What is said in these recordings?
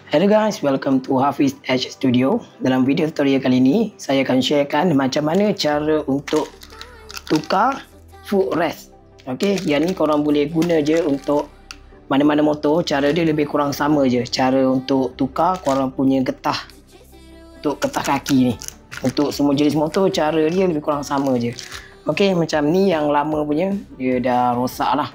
Hello guys, welcome to Hafiz H Studio. Dalam video tutorial kali ini, saya akan sharekan macam mana cara untuk tukar footrest. Okey, yang ni korang boleh guna je untuk mana-mana motor. Cara dia lebih kurang sama je. Cara untuk tukar korang punya getah, untuk getah kaki ni. Untuk semua jenis motor, cara dia lebih kurang sama je. Okey, macam ni yang lama punya, dia dah rosak lah.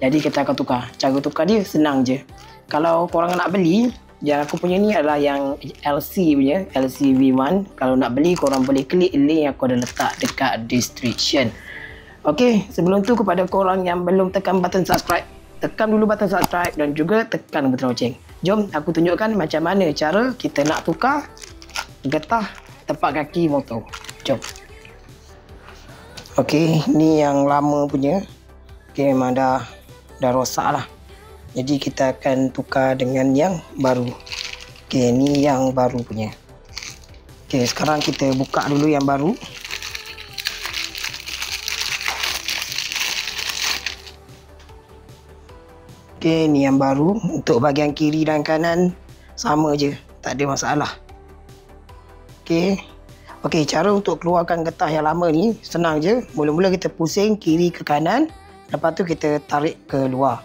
Jadi kita akan tukar. Cara tukar dia senang je. Kalau korang nak beli, yang aku punya ni adalah yang LC punya, LC V1. Kalau nak beli, korang boleh klik link yang aku dah letak dekat description. Okey, sebelum tu kepada korang yang belum tekan button subscribe, tekan dulu button subscribe dan juga tekan button loceng. Jom aku tunjukkan macam mana cara kita nak tukar getah tapak kaki motor. Jom. Okey, ni yang lama punya. Okey, memang dah rosak lah. Jadi kita akan tukar dengan yang baru. Okey, ni yang baru punya. Okey, sekarang kita buka dulu yang baru. Okey, ni yang baru. Untuk bahagian kiri dan kanan sama je, tak ada masalah. Okey. Okey, cara untuk keluarkan getah yang lama ni senang je. Mula-mula kita pusing kiri ke kanan, lepas tu kita tarik ke luar.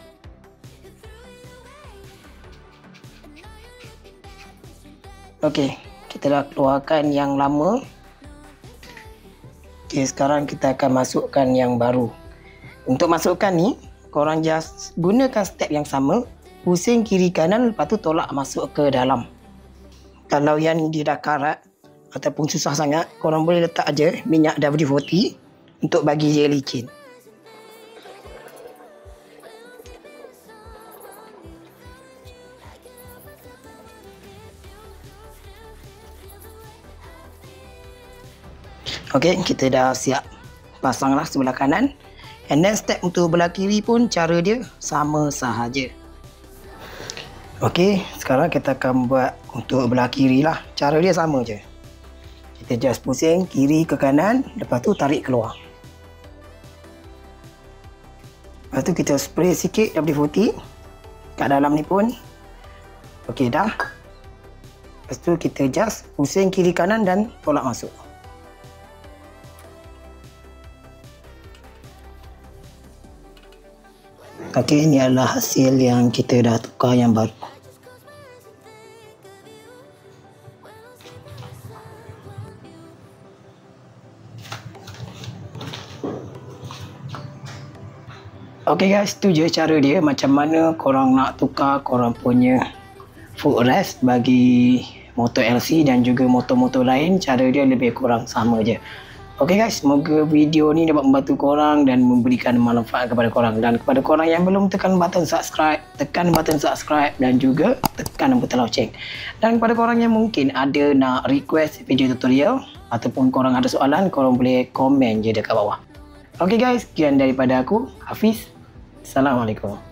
Okey, kita dah keluarkan yang lama. Okey, sekarang kita akan masukkan yang baru. Untuk masukkan ni, korang just gunakan step yang sama. Pusing kiri kanan, lepas tu tolak masuk ke dalam. Kalau yang dia dah karat ataupun susah sangat, korang boleh letak aja minyak WD-40 untuk bagi dia licin. Okey, kita dah siap pasanglah sebelah kanan. And then step untuk belah kiri pun cara dia sama sahaja. Okey, sekarang kita akan buat untuk belah kiri lah. Cara dia sama je. Kita just pusing kiri ke kanan, lepas tu tarik keluar. Lepas tu kita spray sikit WD-40 kat dalam ni pun. Okey dah. Lepas tu kita just pusing kiri kanan dan tolak masuk. Okey, ini adalah hasil yang kita dah tukar yang baru. Okey guys, tu je cara dia macam mana korang nak tukar korang punya footrest bagi motor LC dan juga motor-motor lain. Cara dia lebih kurang sama je. Okey guys, semoga video ni dapat membantu korang dan memberikan manfaat kepada korang. Dan kepada korang yang belum tekan button subscribe, tekan button subscribe dan juga tekan button loceng. Dan kepada korang yang mungkin ada nak request video tutorial ataupun korang ada soalan, korang boleh komen je dekat bawah. Okey guys, sekian daripada aku, Hafiz. Assalamualaikum.